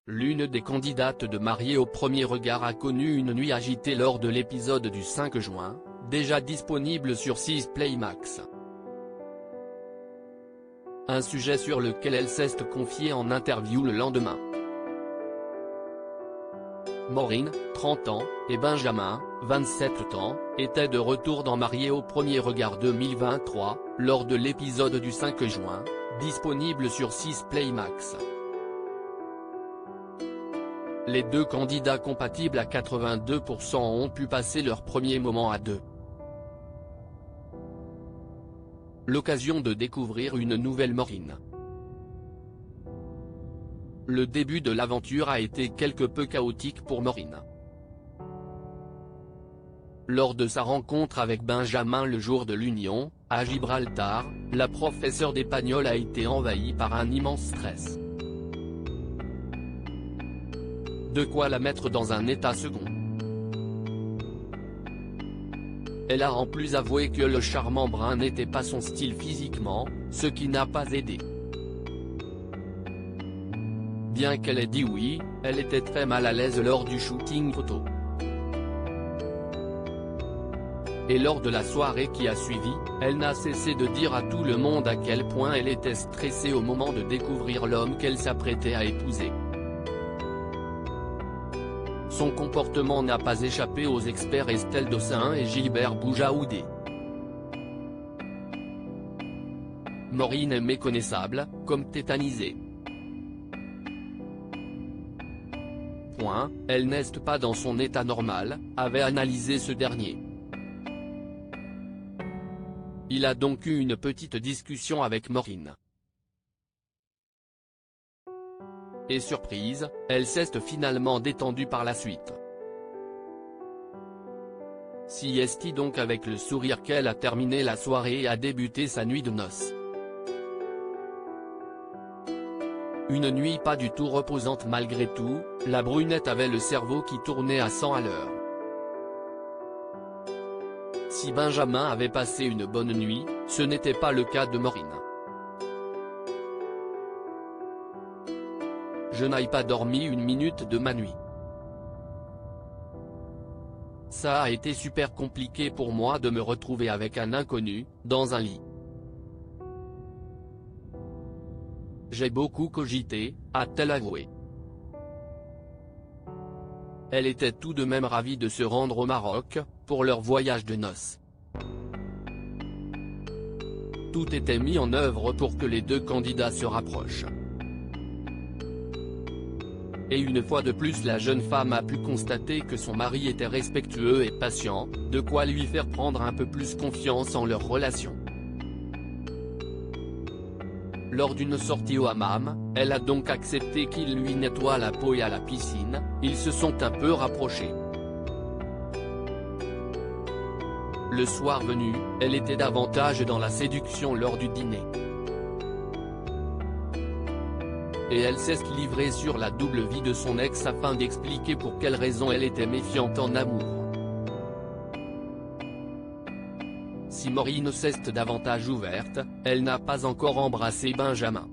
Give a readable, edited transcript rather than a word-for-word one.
L'une des candidates de Mariés au premier regard a connu une nuit agitée lors de l'épisode du 5 juin, déjà disponible sur 6 Play Max. Un sujet sur lequel elle s'est confiée en interview le lendemain. Maureen, 30 ans, et Benjamin, 27 ans, étaient de retour dans Mariés au premier regard 2023, lors de l'épisode du 5 juin, disponible sur 6 Play Max. Les deux candidats compatibles à 82% ont pu passer leur premier moment à deux. L'occasion de découvrir une nouvelle Maureen. Le début de l'aventure a été quelque peu chaotique pour Maureen. Lors de sa rencontre avec Benjamin le jour de l'union, à Gibraltar, la professeure d'espagnol a été envahie par un immense stress. De quoi la mettre dans un état second. Elle a en plus avoué que le charmant brun n'était pas son style physiquement, ce qui n'a pas aidé. Bien qu'elle ait dit oui, elle était très mal à l'aise lors du shooting photo. Et lors de la soirée qui a suivi, elle n'a cessé de dire à tout le monde à quel point elle était stressée au moment de découvrir l'homme qu'elle s'apprêtait à épouser. Son comportement n'a pas échappé aux experts Estelle Dossin et Gilbert Boujaoudé. Maureen est méconnaissable, comme tétanisée. Elle n'est pas dans son état normal, avait analysé ce dernier. Il a donc eu une petite discussion avec Maureen. Et surprise, elle s'est finalement détendue par la suite. Si est donc avec le sourire qu'elle a terminé la soirée et a débuté sa nuit de noces. Une nuit pas du tout reposante malgré tout, la brunette avait le cerveau qui tournait à 100 à l'heure. Si Benjamin avait passé une bonne nuit, ce n'était pas le cas de Maureen. Je n'ai pas dormi une minute de ma nuit. Ça a été super compliqué pour moi de me retrouver avec un inconnu, dans un lit. J'ai beaucoup cogité, a-t-elle avoué. Elle était tout de même ravie de se rendre au Maroc, pour leur voyage de noces. Tout était mis en œuvre pour que les deux candidats se rapprochent. Et une fois de plus la jeune femme a pu constater que son mari était respectueux et patient, de quoi lui faire prendre un peu plus confiance en leur relation. Lors d'une sortie au hammam, elle a donc accepté qu'il lui nettoie la peau et à la piscine, ils se sont un peu rapprochés. Le soir venu, elle était davantage dans la séduction lors du dîner. Et elle s'est livrée sur la double vie de son ex afin d'expliquer pour quelles raisons elle était méfiante en amour. Si Maureen s'est davantage ouverte, elle n'a pas encore embrassé Benjamin.